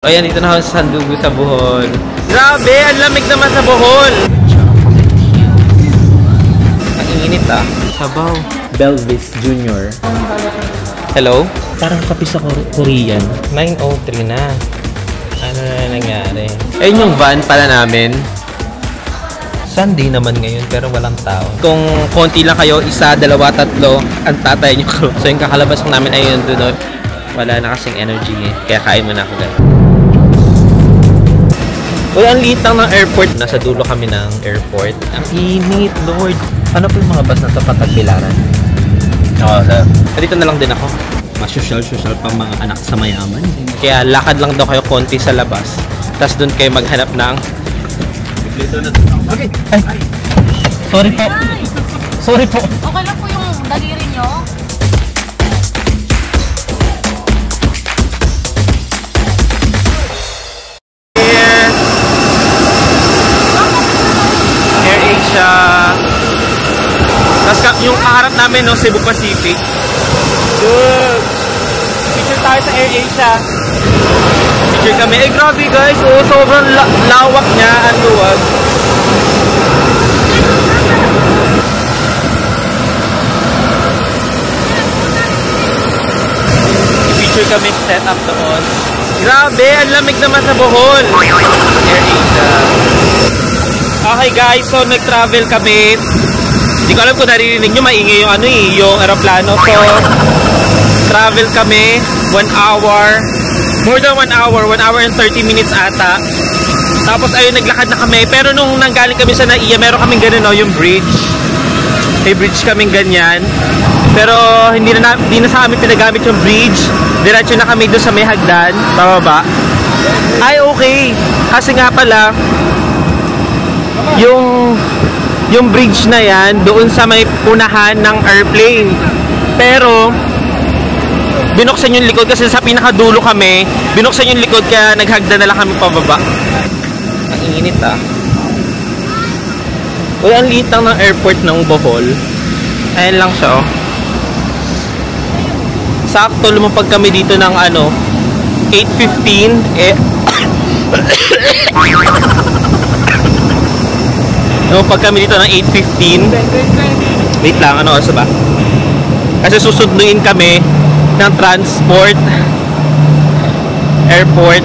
Ayan, dito na ako sa Sandugo sa Bohol. Grabe, ang lamig naman sa Bohol. Ang init ah. Sabaw. Belvis Jr. Hello? Parang kape sa Korean. 9:03 na. Ano na nangyari? Ayun yung van pala namin. Sunday naman ngayon pero walang tao. Kung konti lang kayo, isa, dalawa, tatlo, ang tatay nyo ko. So yung kakalabas namin ay yun doon. Wala na kasing energy eh. Kaya kain mo na ako guys. Uy, ang liit lang ng airport. Nasa dulo kami ng airport. Ang init, Lord. Ano po yung mga bus na ito patagbilaran? Oo, sir. Dito na lang din ako. Masosyal-sosyal pa mga anak sa mayaman. Kaya lakad lang daw kayo konti sa labas. Tapos doon kayo maghanap ng... Okay. Ay. Sorry po. Sorry po. Okay lang po yung daliri nyo. Tapos yung kaharap namin, no, Cebu Pacific. Good! Picture tayo sa AirAsia. Picture kami. Eh, grabe guys. Oh, sobrang lawak niya. Ang luwag. Picture kami set up doon. Grabe! Ang lamig naman sa Bohol. AirAsia. Okay guys, so nag-travel kami. Hindi ko alam kung naririnig nyo, maingay yung ano eh, yung aeroplano. So, travel kami, 1 hour, more than 1 hour, 1 hour and 30 minutes ata. Tapos ayun, naglakad na kami. Pero nung nanggaling kami sa Naiya, meron kaming ganun, no, yung bridge. May bridge kaming ganyan. Pero hindi na sa amin pinagamit yung bridge. Diretso na kami doon sa may hagdan, pababa. Ay, okay. Kasi nga pala, yung bridge na yan doon sa may punahan ng airplane, pero binuksan yung likod kasi sa pinakadulo kami, binuksan yung likod kaya naghagda na lang kami pababa. Ang init ah. Uy, ang liit lang ng airport ng Bohol. Ayan lang siya oh. Sakto lumapag kami dito ng ano 8:15 eh. No, pag kami dito ng 8:15. Wait lang, ano oras ba? Kasi susunduin kami ng transport airport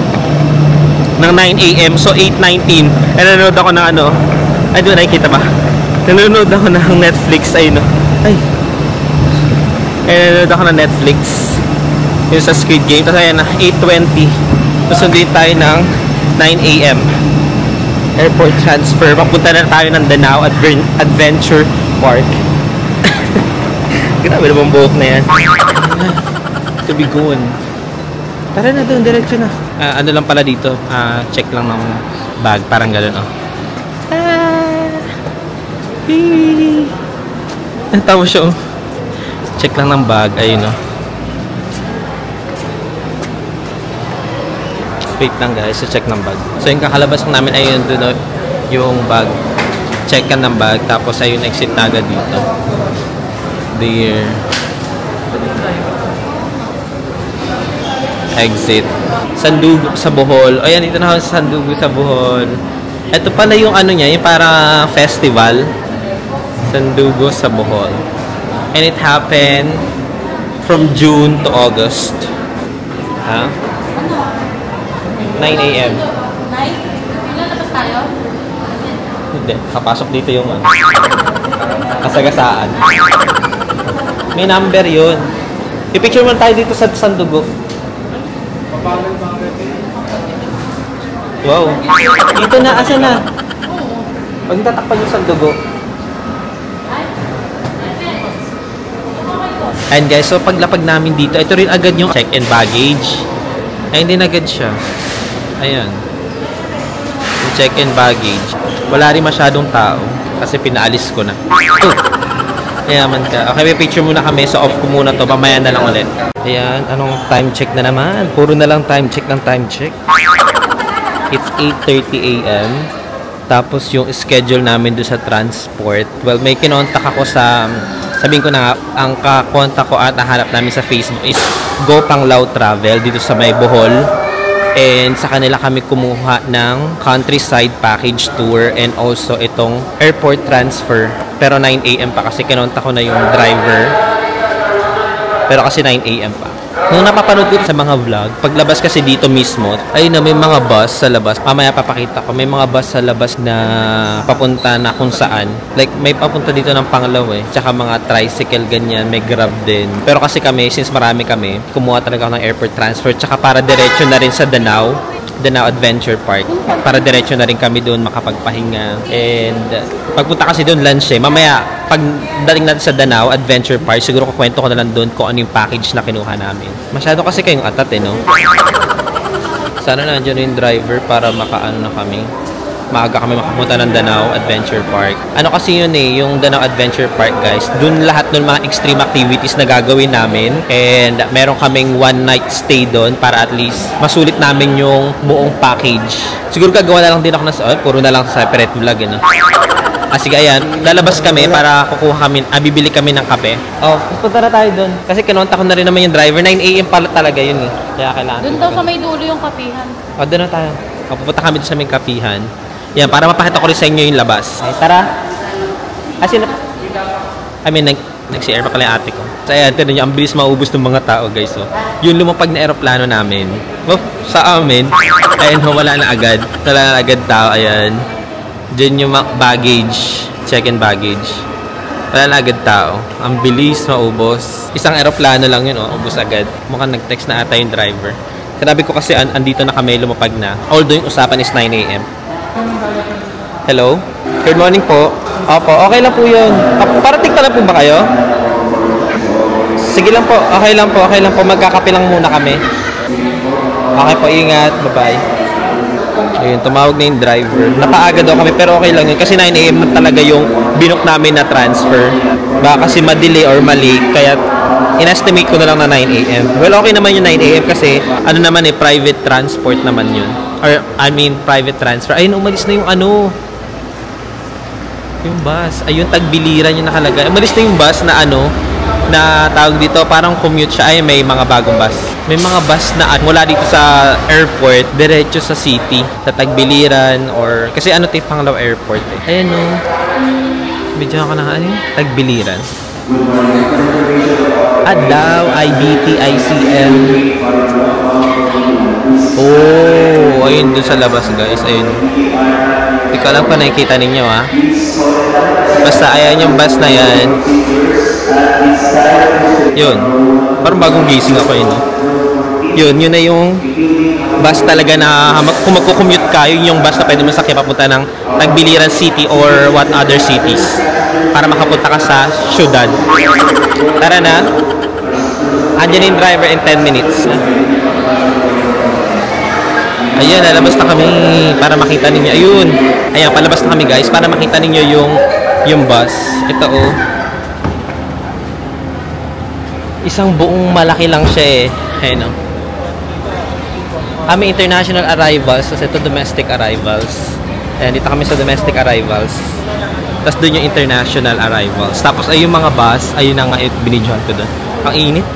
ng 9 AM. So 8:19. Nanonood ako ng ano. Ay, doon nakikita ba? Nanonood ako ng Netflix. Ay, no. Ay. Nanonood ako ng Netflix. Yung sa Squid Game. Tapos ayan na, 8:20. Susunduin tayo ng 9 AM. Airport transfer. Papunta na tayo ng Danao Adventure Park. Grabe naman buhok na yan. Tubigon. Tara na doon, diretso na. Ano lang pala dito, check lang ng bag. Parang gano'n, oh. Ang tawa siya, oh. Check lang ng bag. Ayun, oh. Wait lang guys, so check ng bag. So yung kakalabas namin ayun doon yung bag. Check ka ng bag tapos ayun exit na agad dito. There. Exit. Sandugo sa Bohol. Ayan, dito na ako sa Sandugo sa Bohol. Ito pala yung ano niya, yung para festival. Sandugo sa Bohol. And it happened from June to August. Ha? 9 AM. 9? Lalabas tayo? Hindi. Kapasok dito yung kasagasaan. May number yun. I-picture mo tayo dito sa Sandugo. Wow. Dito na. Asa na? Pag tatakpan yung Sandugo. And guys, so paglapag namin dito, ito rin agad yung check-in baggage. Ay, hindi na agad siya. Ayan. Yung check-in baggage. Wala rin masyadong tao. Kasi pinaalis ko na. Yaman ka. Okay, may picture muna kami. So, off ko muna to. Mamaya na lang ulit. Ayan. Anong time check na naman? Puro na lang time check ng time check. It's 8:30 AM. Tapos, yung schedule namin doon sa transport. Well, may kinontak ako sa... Sabihin ko na nga, ang kakontak ko at nahanap namin sa Facebook is Go Panglao Travel dito sa may Bohol. And sa kanila kami kumuha ng countryside package tour and also itong airport transfer. Pero 9 AM pa kasi kinonta ko na yung driver. Pero kasi 9 AM pa. Nung napapanood ko sa mga vlog, paglabas kasi dito mismo, ay na may mga bus sa labas. Mamaya papakita ko, may mga bus sa labas na papunta na kung saan. Like, may papunta dito ng Panglao eh. Tsaka mga tricycle, ganyan, may Grab din. Pero kasi kami, since marami kami, kumuha talaga ako ng airport transfer. Tsaka para diretso na rin sa Danao Adventure Park. Para diretso na rin kami doon makapagpahinga. And pagpunta kasi doon lunch eh. Mamaya, pag dating natin sa Danao Adventure Park, siguro kukwento ko na lang doon kung ano yung package na kinuha namin. Masyado kasi kayong atat eh, no? Sana nandiyan yung driver para makaano na kami. Maaga kami makapunta ng Danao Adventure Park. Ano kasi yun eh, yung Danao Adventure Park guys, dun lahat ng mga extreme activities na gagawin namin. And meron kaming one night stay doon para at least masulit namin yung buong package. Siguro gagawa na lang din ako ng puro na lang separate vlog eh, no? Sige, ayan. Lalabas kami para kukuha kami, bibili kami ng kape. Oh, pupunta na tayo doon. Kasi kinonta ko na rin naman yung driver. 9 AM pala talaga yun eh. Kaya kailangan. Doon daw sa may dulo yung kapihan. Doon na tayo. Pupunta kami doon sa may kapihan. Yan, para mapakita ko rin sa inyo yung labas. Ay, tara. Nag-CR pa pala yung ate ko. So, ayan, tinan nyo, ang bilis maubos ng mga tao, guys. So, yung lumapag na aeroplano namin, sa amin, ayan, wala na agad. Wala na agad tao, ayan. Diyan yung baggage, check-in baggage. Wala na agad tao. Ang bilis maubos. Isang aeroplano lang yun, ubos agad. Mukhang nag-text na ata yung driver. Sinabi ko kasi, andito na kami, lumapag na. Although yung usapan is 9 AM. Hello? Good morning po. Opo, okay lang po yun. Parating pa lang po ba kayo? Sige lang po, okay lang po. Magkakape lang muna kami. Okay po, ingat. Bye-bye. Ayun, tumawag na yung driver. Napaaga daw kami, pero okay lang yun. Kasi 9 AM na talaga yung binook namin na transfer. Baka kasi ma-delay or mali. Kaya, in-estimate ko na lang na 9 AM. Well, okay naman yung 9 AM kasi, ano naman eh, private transport naman yun. Or, private transfer. Ayun, umalis na yung yung bus. Ayun, Tagbiliran yung nakalagay. Umalis na yung bus na na tawag dito, parang commute siya. Ay, may mga bagong bus. May mga bus na mula dito sa airport, diretso sa city, sa Tagbiliran, or, kasi tayo Panglao Airport eh. Ayan o. Bidyan ka na Tagbiliran. Daw, IBT-ICM. Oh, ayun dun sa labas guys. Ayun. Hindi ko alam pa nakikita ninyo Basta ayan yung bus na yan. Yun. Parang bagong gising ako yun. Yun na yung bus talaga na kung magkukommute ka, yun yung bus na pwede mo sakya papunta ng Tagbiliran City or what other cities. Para makapunta ka sa syudad. Tara na. Andiyan yung driver in 10 minutes. Ayun, lalabas na kami para makita ninyo. Ayun. Ayan, palabas na kami guys para makita ninyo yung bus. Ito Isang buong malaki lang siya eh. Ayun May international arrivals. Tapos ito domestic arrivals. Ayan, dito kami sa domestic arrivals. Tapos doon yung international arrivals. Tapos ay yung mga bus, ayun na nga binidyohan ko doon. Ang init.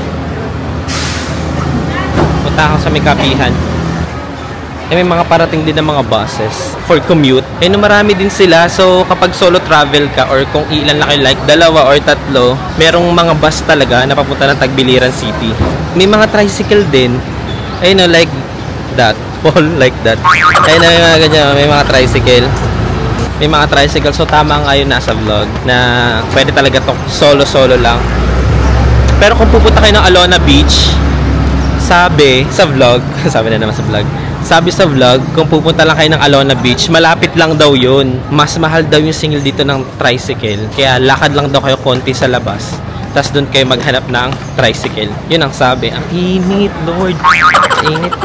Punta ako sa may kapihan. May mga parating din ng mga buses for commute. Marami din sila. So, kapag solo travel ka or kung ilan lang kayo, like 2 or 3, merong mga bus talaga na papunta ng Tagbiliran City. May mga tricycle din. Like that. Fall like that. May mga ganyan. May mga tricycle. So, tama nga yun nasa vlog na pwede talaga to solo lang. Pero kung pupunta kayo ng Alona Beach, sabi sa vlog, sabi sa vlog, kung pupunta lang kayo ng Alona Beach, malapit lang daw yun. Mas mahal daw yung single dito ng tricycle. Kaya lakad lang daw kayo konti sa labas. Tapos doon kayo maghanap ng tricycle. Yun ang sabi. Ang init, Lord. Init.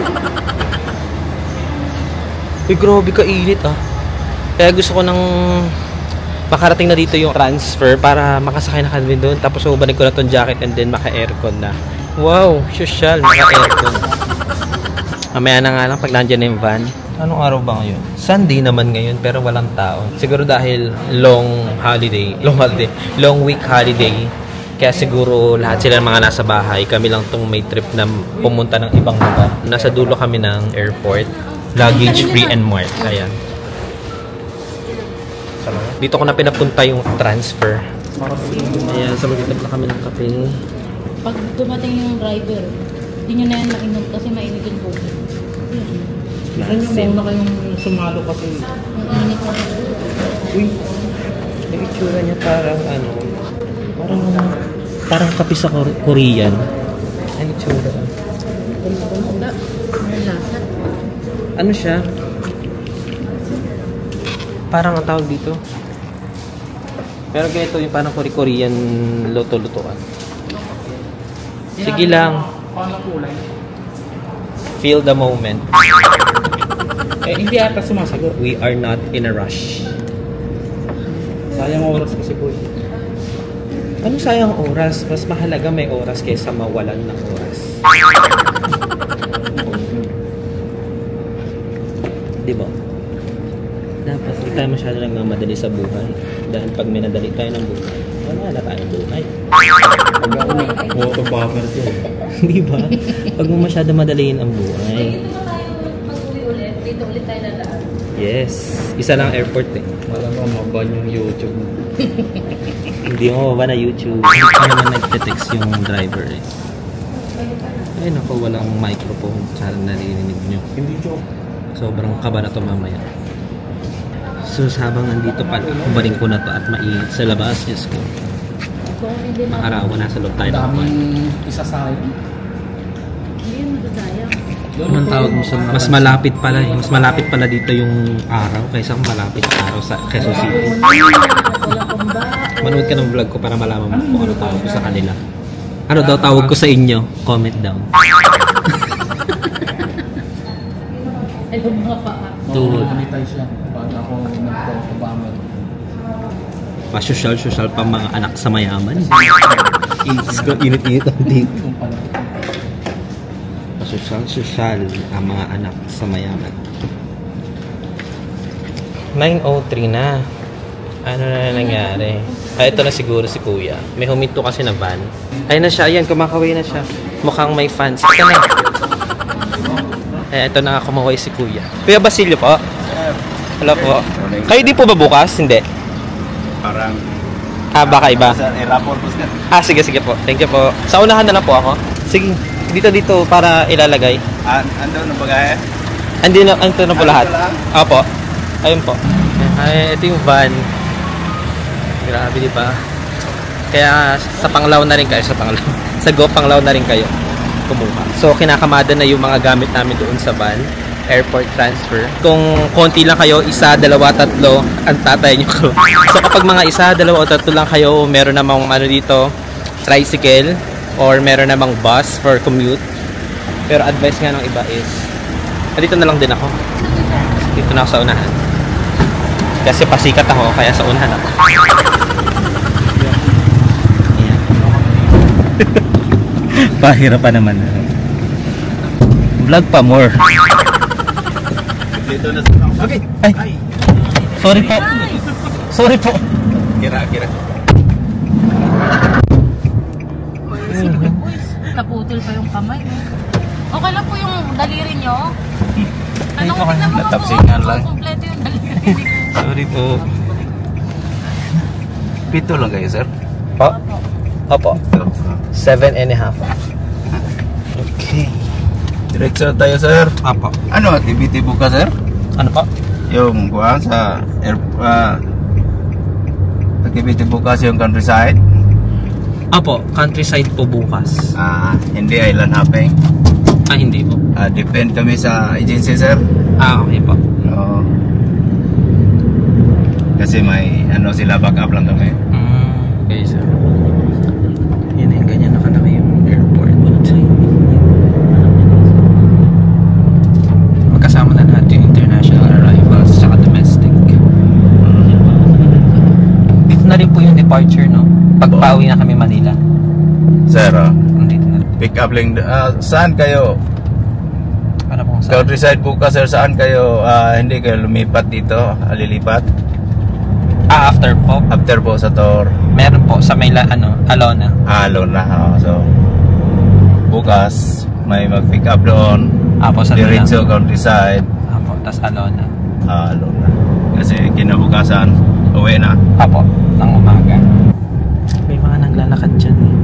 Uy, grabe ka init Kaya gusto ko nang makarating na dito yung transfer para makasakay na kami doon. Tapos ubanig ko na tong jacket and then maka-aircon na. Wow, social, maka-aircon. Mamaya na nga lang pag nandiyan na yung van. Anong araw ba ngayon? Sunday naman ngayon pero walang tao. Siguro dahil long week holiday. Kaya siguro lahat sila mga nasa bahay. Kami lang tong may trip na pumunta ng ibang lugar. Nasa dulo kami ng airport. Luggage free and mark. Ayan. Dito ko na pinapunta yung transfer. Ayan, sa magkitab na kami ng kape. Pag dumating yung driver, hindi nyo na yan mainom kasi mainit yung tubig. Saan yung mauna kayong sumalo kasi? Ang init na. Uy, yung itsura niya parang ano, parang kape sa Korean. Ang itsura. Ano siya? Parang ang tawag dito. Pero ganito yung parang Korean luto-lutoan. Sige lang. Paano kulay? Feel the moment. Hindi ata sumasagot. We are not in a rush. Sayang oras kasi po. Ano sayang oras? Mas mahalaga may oras kaysa mawalan ng oras. Diba? Dapat hindi tayo masyado nagmamadali sa buhay. Dahil pag may nadali tayo ng buhay, wala na tayong buhay. Pag ako na, water buffer ko. Di ba? Pag mo masyado madaliin ang buhay. Dito ulit tayo lalaan. Yes. Isa lang airport eh. Wala ko maban yung YouTube. Hindi mo mababa na YouTube. Hindi pa naman nag-text yung driver eh. Ay naku, walang microphone. Sana narinig nyo. Hindi joke. Sobrang kaba na ito mamaya. So habang nandito pala, kubaling ko na to at mainit sa labas. Diyos ko. Mga araw ko nasa loob tayo ng kuwan. Daming isasayang. Hindi yun madadayang. Anong tawag mo sa mas malapit pala eh. Mas malapit pala dito yung araw kaysa malapit sa araw sa Quezon City. Manood ka ng vlog ko para malaman mo kung ano tawag ko sa kanila. Ano daw tawag ko sa inyo? Comment down. Ay, mga paa. Tuhod. Nakanitay siya. Pag ako nagpo-obama. Pasosyal-sosyal pa mga anak sa mayaman. Init-init ang dito. Kung pala. Pasosyal-sosyal ang mga anak sa mayaman. 9:03 na. Ano na nangyari? Ay, ito na siguro si Kuya. May huminto kasi na van. Ay na siya. Ayan, kumakaway na siya. Mukhang may fans. Ito na. Ay, ito na kumaway si Kuya. Kuya Basilio po. Hello po. Kayo di po ba bukas? Hindi. Parang Baka iba. sa airport po sir. Sige po. Thank you po. Sa unahan na lang po ako. Sige. Dito para ilalagay. Ando na bagay. Ando na po lahat. Ito lang? Opo. Ayun po. Ay, ito yung van. Grabe, di ba? Kaya sa Panglao na rin kayo. Sa Go Panglao na rin kayo kumuha. So, kinakamada na yung mga gamit namin doon sa van. Airport transfer. Kung konti lang kayo, 1, 2, 3, ang tatay nyo ko. So, kapag mga 1, 2, o 3 lang kayo, meron namang dito, tricycle, or meron namang bus for commute. Pero advice nga ng iba is, dito na lang din ako. Dito na ako sa unahan. Kasi pasikat ako, kaya sa unahan ako. Ayan. Pahira pa naman. Vlog pa more. Dito na sa Okay. Ay. Sorry po. Kira. Naputol pa yung kamay. Okay lang po yung daliri nyo. Anong okay. tignan mo Natapsingan lang. Kompleto yung daliri. Sorry po. Pito lang kayo sir. Opo. 7.5. Okay. Diretso tayo sir. Opo. Ano activity bukas sir? Ano po? Yung kuha sa activity bukas yung countryside. Opo. Countryside po bukas. Hindi island hopping. Hindi po. Depend kami sa agency sir. Okay po. Oo. Kasi may sila backup lang kami. Okay, sir. Yan yung ganyan nakalaki yung airport. Magkasama na lahat yung international arrivals saka domestic. Dito na rin po yung departure, no? Pagpauwi na kami Manila. Sir, Dito na. pick up lang. Saan kayo? Para po sa... Countryside bukas sir, saan kayo? Hindi kayo lumipat dito? Lilipat? After po. After po sa Tor. Meron po sa may Alona. Alon na. So, bukas, may mag-pick up doon. Apo sa Diretso countryside. Apo, tas Alona. Alon na. Kasi kinabukasan, uwi na. Apo, ng umaga. May mga naglalakad dyan eh.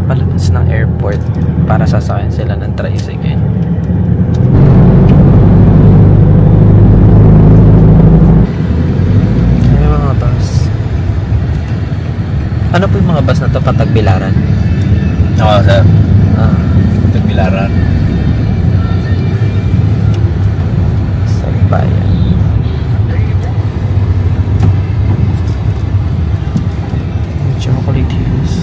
Palabas ng airport para sasakyan sila ng tricycle. May mga bus. Ano po yung mga bus na to? Patagbilaran? Oo, sir. Tagbilaran. Sa bayan. Chocolate Hills.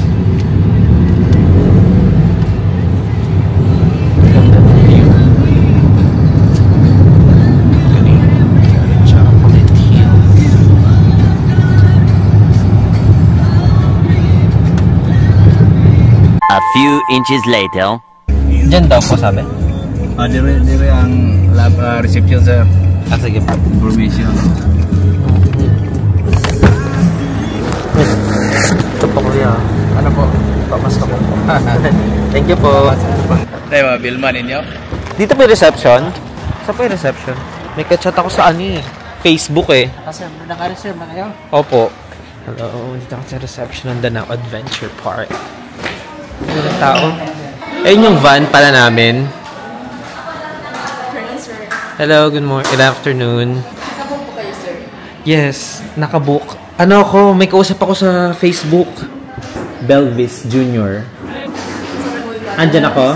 Ganda ng view. Galing. Chocolate Hills. A few inches later. Diyan daw po sabi? Dire ang lab reception, sir. Sige po. Information. Ito po kuya. Ano po? Pamas ka po. Thank you po. Tayo, Bilma ninyo? Dito po yung reception? Saan po yung reception? May kachat ako sa Facebook eh. Kasi naka-reserve na kayo? Opo. Hello, dito ako sa reception ng Danao Adventure Park. Walang tao. Ayun yung van pala namin. Hello, good morning. Good afternoon. Nakabook po kayo, sir? Yes, nakabook. Ano ako, may kausap ako sa Facebook. Belvis Jr. Andyan ako?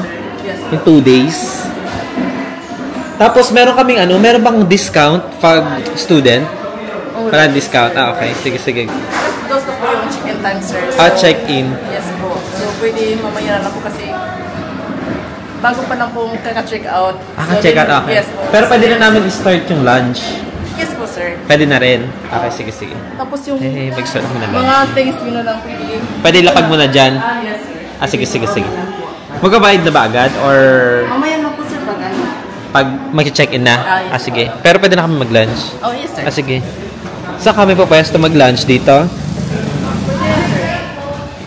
In 2 days. Tapos meron kaming meron bang discount pag student? Parang discount. Okay. Sige. Those na po yung check-in time, sir. Check-in. Yes po. So, pwede mamaya na po kasi bago pa lang pong kaka-check out. Check out. Okay. Yes po. Pero pwede na namin i-start yung lunch. Yes po, sir. Pwede na rin. Okay, sige. Tapos yung Mag-start mo na lang. mga things yun na lang pwede. Pwede lapag mo na dyan. Yes, sir. Sige. Magbabayad na ba agad? Or Mamaya na po, sir, pag ano. pag mag-check-in na? Yes, Sige. Pero pwede na kami mag-lunch. Oh, yes, sir. Sige. Saan kami po pwesto mag-lunch dito?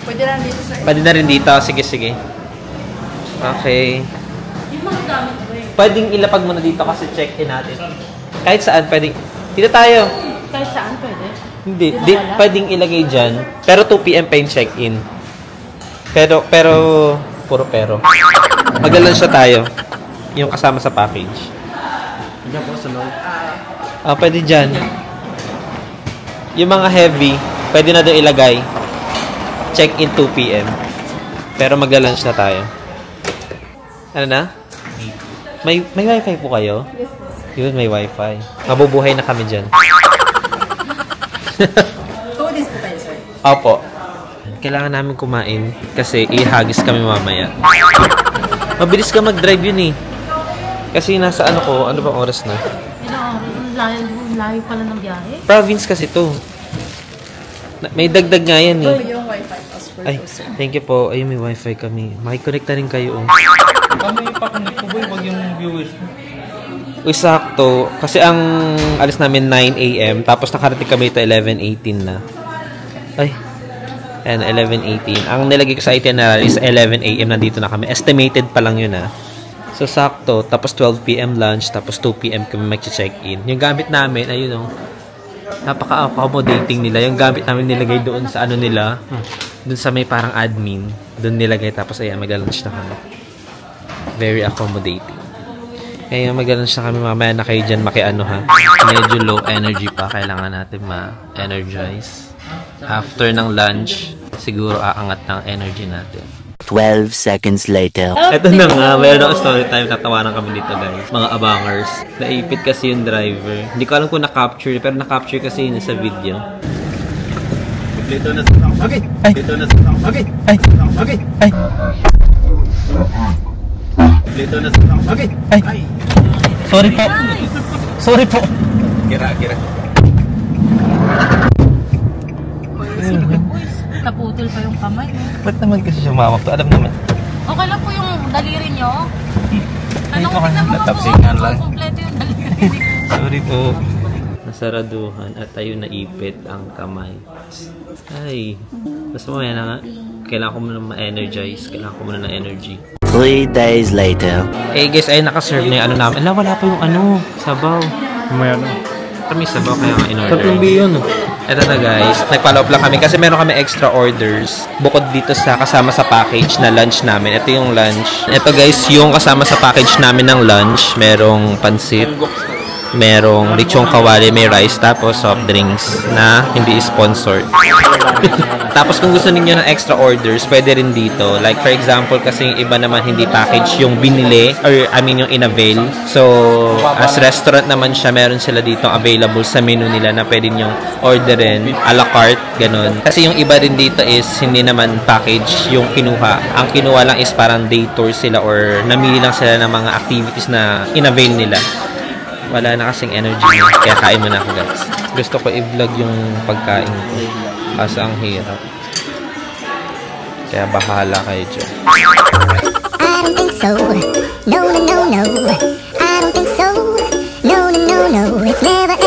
Pwede na dito, sir. Pwede na rin dito. Sige. Okay. Yung mga gamit ko eh. Pwedeng ilapag mo na dito kasi check-in natin. Kahit saan, pwedeng. Dito tayo. Kahit saan pwede. Hindi. Pwedeng ilagay dyan. Pero 2 PM pa yung check-in. Pero, puro pero. Mag-lunch na tayo. Yung kasama sa package. Diyan po sa loob. Pwede dyan. Yung mga heavy, pwede na doon ilagay. Check-in 2 PM. Pero mag-lunch na tayo. Ano na? May wifi po kayo? Yes, po, sir. Yun, may wifi. Mabubuhay na kami dyan. 2 days po tayo, sir. Opo. Kailangan namin kumain kasi ihagis kami mamaya. Mabilis ka mag-drive yun eh. Kasi nasa ano bang oras na? Layo pala ng biyahe. Province kasi to. May dagdag nga yan eh. Yung wifi password Ay, po, sir. thank you po. Ayun, may wifi kami. Makikonnect na rin kayo. Kami ipakunik ko boy, wag yung viewers mo. Uy, sakto. Kasi ang alis namin 9 AM, tapos nakarating kami ito 11:18 na. Ay, and 11:18. Ang nilagay ko sa itinerary is 11 AM nandito na kami. Estimated pa lang yun So, sakto. Tapos 12 PM lunch, tapos 2 PM kami mag-check-in. Yung gamit namin, ayun napaka-accommodating nila. Yung gamit namin nilagay doon sa ano nila, doon sa may parang admin. Doon nilagay, tapos ayan, mag-lunch na kami. Very accommodating. Kaya mag-lunch na kami, mamaya na kayo dyan makiano ha. Medyo low energy pa, kailangan natin ma-energize. After ng lunch, siguro aangat ng energy natin. 12 seconds later. Ito na nga, mayroon ako story time. Tatawanan kami dito guys. Mga abangers. Naipit kasi yung driver. Hindi ko alam kung na-capture, pero na-capture kasi yun sa video. Dito na sa okay. Dito na sa okay. Okay. Dito na sa okay. Sorry po. Kira. Naputol pa yung kamay. Ba't naman kasi siya mamap to? Alam naman. Okay lang po yung daliri nyo. Ano ko Natapsingan lang. Kompleto yung daliri. Sorry po. Nasaraduhan at tayo naipit ang kamay. Ay, basta mamaya na nga. Kailangan ko muna ma-energize. Kailangan ko muna ng energy. 3 days later. Eh guys, ay nakaserve na yung ano namin. Ala, wala pa yung ano, sabaw. Mamaya na. Kami sabaw kaya nga in-order. Tatlong yun. Ito na guys, nag-follow up lang kami kasi meron kami extra orders bukod dito sa kasama sa package na lunch namin. Ito yung lunch. Ito guys, yung kasama sa package namin ng lunch. Merong pansit, merong lechong kawali, may rice, tapos soft drinks na hindi sponsored. Tapos kung gusto niyo ng extra orders, pwede rin dito. Like for example, kasi yung iba naman hindi package yung binili, or I mean yung in-avail. So, as restaurant naman siya, meron sila dito available sa menu nila na pwede nyong orderin, a la carte, ganun. Kasi yung iba rin dito is hindi naman package yung kinuha. Ang kinuha lang is parang day tour sila or namili lang sila ng mga activities na in-avail nila. Wala na kasing energy, kaya kain mo na ako guys. Gusto ko i-vlog yung pagkain ko. Kasi ang hirap. Kaya bahala kayo dyan. I don't think so. No, no, no, no. I don't think so. No, no, no, no. It's never